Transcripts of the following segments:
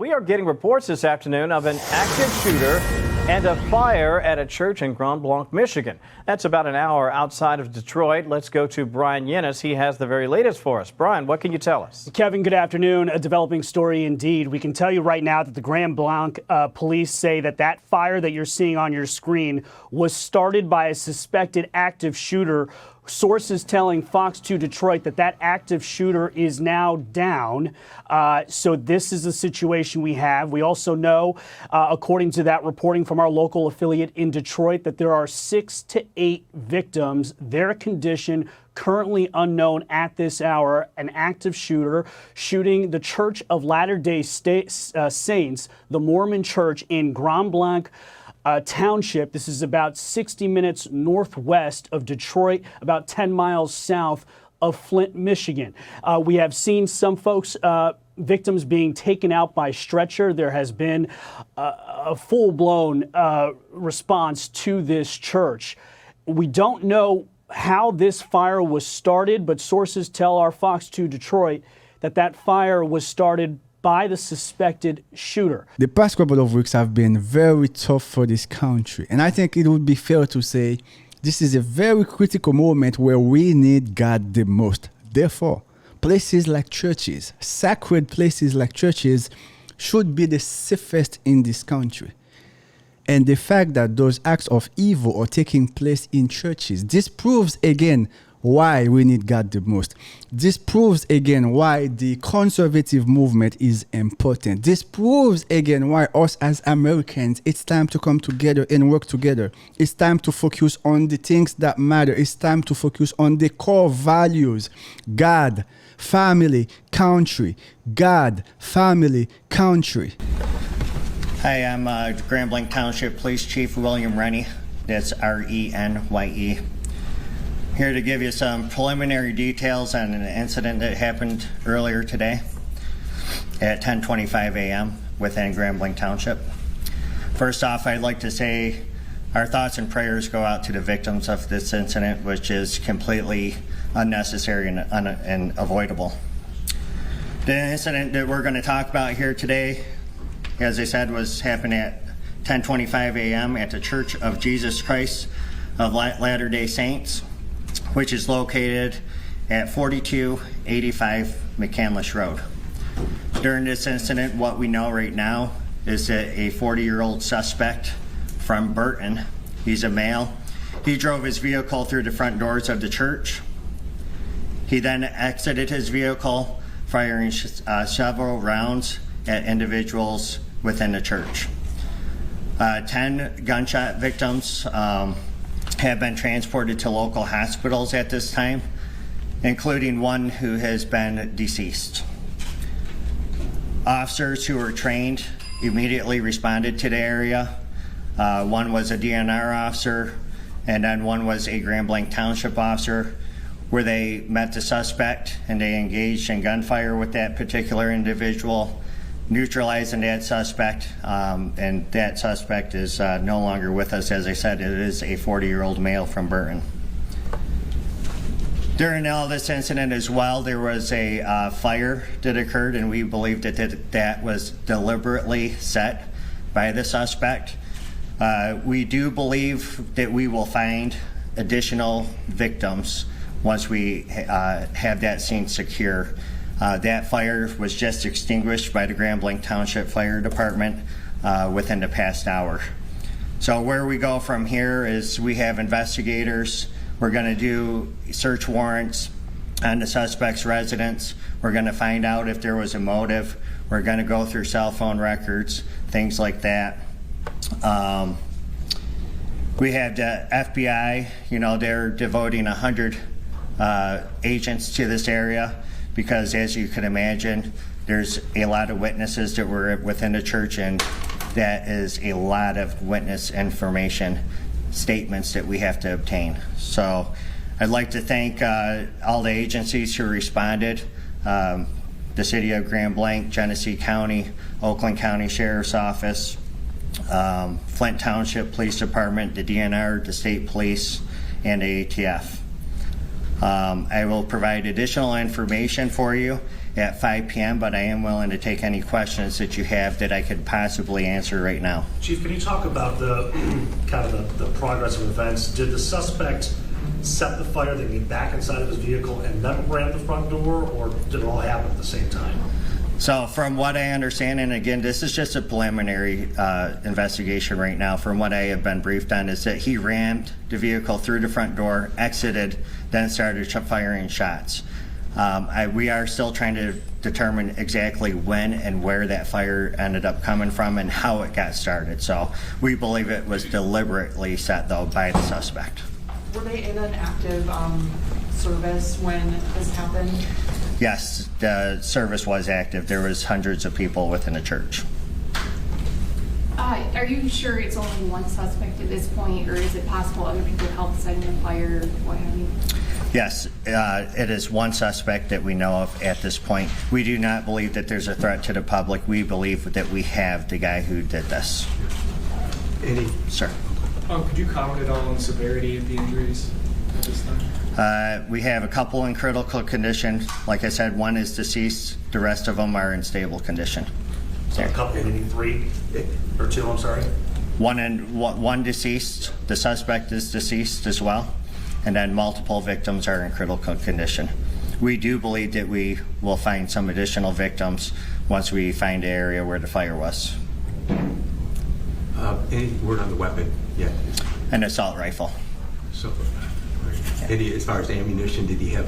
We are getting reports this afternoon of an active shooter and a fire at a church in Grand Blanc, Michigan. That's about an hour outside of Detroit. Let's go to Brian Yennis. He has the very latest for us. Brian, what can you tell us? Kevin, good afternoon. A developing story indeed. We can tell you right now that the Grand Blanc police say that fire that you're seeing on your screen was started by a suspected active shooter. Sources telling Fox 2 Detroit that active shooter is now down. So this is the situation we have. We also know, according to that reporting from our local affiliate in Detroit, that there are 6 to 8 victims. Their condition currently unknown at this hour. An active shooter shooting the Church of Latter-day Saints, the Mormon Church in Grand Blanc Township. This is about 60 minutes northwest of Detroit, about 10 miles south of Flint, Michigan. We have seen some folks, victims being taken out by stretcher. There has been a full-blown response to this church. We don't know how this fire was started, but sources tell our Fox 2 Detroit that fire was started by the suspected shooter. The past couple of weeks have been very tough for this country. And I think it would be fair to say this is a very critical moment where we need God the most. Therefore, places like churches, sacred places like churches, should be the safest in this country. And the fact that those acts of evil are taking place in churches, this proves again why we need God the most. This proves again why the conservative movement is important. This proves again why us as Americans, it's time to come together and work together. It's time to focus on the things that matter. It's time to focus on the core values: God, family, country. God, family, country. Hi, I'm Grand Blanc Township Police Chief William Rennie. That's R-E-N-Y-E. Here to give you some preliminary details on an incident that happened earlier today at 10:25 a.m. within Grand Blanc Township. First off, I'd like to say our thoughts and prayers go out to the victims of this incident, which is completely unnecessary and avoidable. The incident that we're going to talk about here today, as I said, was happened at 10:25 a.m. at the Church of Jesus Christ of Latter-day Saints, which is located at 4285 McCandless Road. During this incident, what we know right now is that a 40-year-old suspect from Burton, he's a male, he drove his vehicle through the front doors of the church. He then exited his vehicle, firing several rounds at individuals within the church. 10 gunshot victims have been transported to local hospitals at this time, including one who has been deceased. Officers who were trained immediately responded to the area. One was a DNR officer, and then one was a Grand Blanc Township officer, where they met the suspect and they engaged in gunfire with that particular individual, neutralizing that suspect, and that suspect is no longer with us. As I said, it is a 40-year-old male from Burton. During all this incident as well, there was a fire that occurred, and we believe that was deliberately set by the suspect. We do believe that we will find additional victims once we have that scene secure. That fire was just extinguished by the Grand Blanc Township Fire Department within the past hour. So where we go from here is we have investigators. We're going to do search warrants on the suspect's residence. We're going to find out if there was a motive. We're going to go through cell phone records, things like that. We have the FBI, they're devoting 100 agents to this area, because as you can imagine, there's a lot of witnesses that were within the church, and that is a lot of witness information, statements that we have to obtain. So I'd like to thank all the agencies who responded, the City of Grand Blanc, Genesee County, Oakland County Sheriff's Office, Flint Township Police Department, the DNR, the State Police, and the ATF. I will provide additional information for you at 5 p.m., but I am willing to take any questions that you have that I could possibly answer right now. Chief, can you talk about the kind of the progress of events? Did the suspect set the fire, then get back inside of his vehicle and then ran the front door, or did it all happen at the same time? So from what I understand, and again, this is just a preliminary investigation right now, from what I have been briefed on, is that he rammed the vehicle through the front door, exited, then started firing shots. We are still trying to determine exactly when and where that fire ended up coming from and how it got started. So we believe it was deliberately set, though, by the suspect. Were they in an active service when this happened? Yes, the service was active. There was hundreds of people within the church. Are you sure it's only one suspect at this point, or is it possible other people helped setting the fire, what have you? Yes, it is one suspect that we know of at this point. We do not believe that there's a threat to the public. We believe that we have the guy who did this. Eddie? Sir. Could you comment at all on the severity of the injuries at this time? We have a couple in critical condition. Like I said, one is deceased. The rest of them are in stable condition. So a couple, maybe three or two, I'm sorry? One deceased. The suspect is deceased as well. And then multiple victims are in critical condition. We do believe that we will find some additional victims once we find the area where the fire was. Any word on the weapon yet? An assault rifle. So, Eddie, as far as ammunition, did he have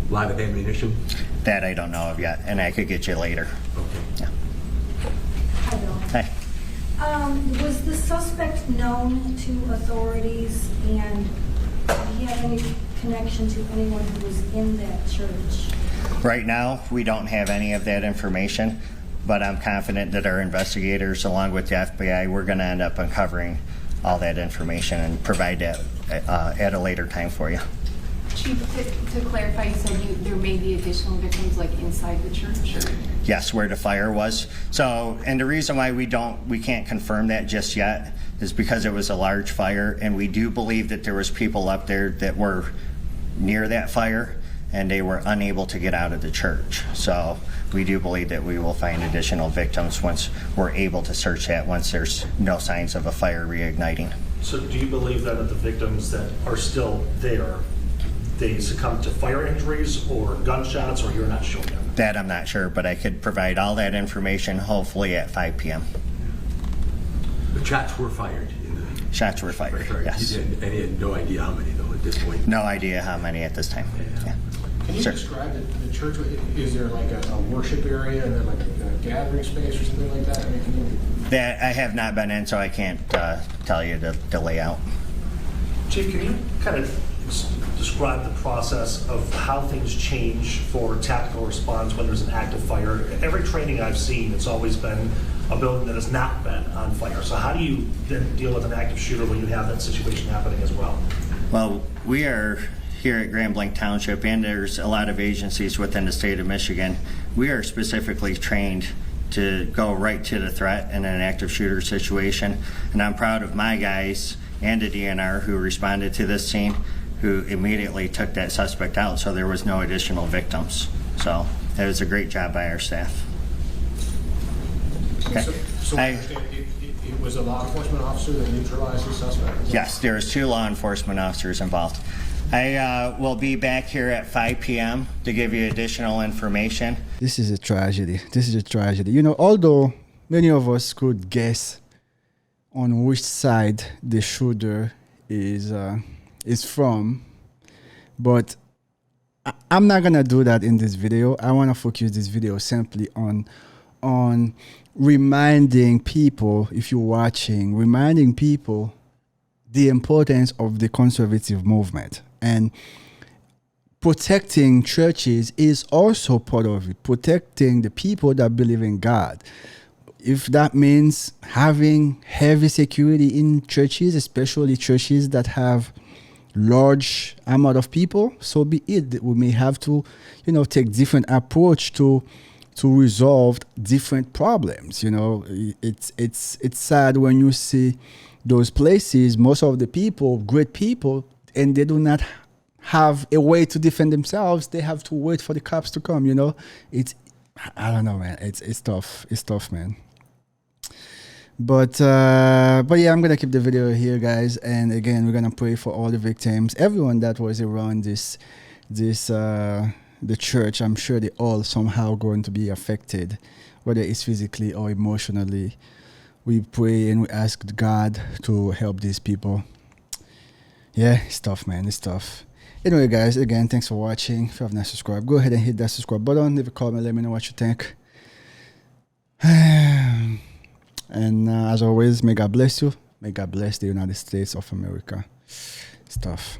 a lot of ammunition? That I don't know of yet, and I could get you later. Okay. Yeah. Hi. Hey. Was the suspect known to authorities, and did he have any connection to anyone who was in that church? Right now, we don't have any of that information, but I'm confident that our investigators, along with the FBI, we're going to end up uncovering all that information and provide that at a later time for you. Chief, to clarify, you said there may be additional victims like inside the church, or? Yes, where the fire was. So, and the reason why we can't confirm that just yet is because it was a large fire, and we do believe that there was people up there that were near that fire, and they were unable to get out of the church. So we do believe that we will find additional victims once we're able to search that, once there's no signs of a fire reigniting. So do you believe then that the victims that are still there, they succumbed to fire injuries or gunshots, or you're not sure yet? That I'm not sure, but I could provide all that information hopefully at 5 p.m. The shots were fired. Shots were fired, yes. And he had no idea how many, though, at this point? No idea how many at this time. Yeah. Can you Sure. describe the church? Is there like a worship area and then like a gathering space or something like that? I mean, can you... That I have not been in, so I can't tell you the layout. Chief, can you kind of describe the process of how things change for tactical response when there's an active fire? Every training I've seen, it's always been a building that has not been on fire. So how do you then deal with an active shooter when you have that situation happening as well? Well, we are here at Grand Blanc Township, and there's a lot of agencies within the state of Michigan. We are specifically trained to go right to the threat in an active shooter situation. And I'm proud of my guys and the DNR who responded to this scene, who immediately took that suspect out, so there was no additional victims. So it was a great job by our staff. Okay. So I understand it was a law enforcement officer that neutralized the suspect? Yes, there was 2 law enforcement officers involved. I will be back here at 5 p.m. to give you additional information. This is a tragedy. This is a tragedy. You know, although many of us could guess on which side the shooter is from, but I'm not gonna do that in this video. I want to focus this video simply on reminding people, if you're watching, reminding people the importance of the conservative movement. And protecting churches is also part of it. Protecting the people that believe in God. If that means having heavy security in churches, especially churches that have large amount of people, so be it. We may have to, take different approach to resolve different problems. It's sad when you see those places, most of the people, great people, and they do not have a way to defend themselves, they have to wait for the cops to come. You know, I don't know, man. It's tough. It's tough, man. But yeah, I'm gonna keep the video here, guys. And again, we're gonna pray for all the victims, everyone that was around the church. I'm sure they all somehow going to be affected, whether it's physically or emotionally. We pray and we ask God to help these people. Yeah, it's tough, man. It's tough. Anyway, guys, again, thanks for watching. If you have not subscribed, go ahead and hit that subscribe button. Leave a comment. Let me know what you think. And as always, may God bless you. May God bless the United States of America. It's tough.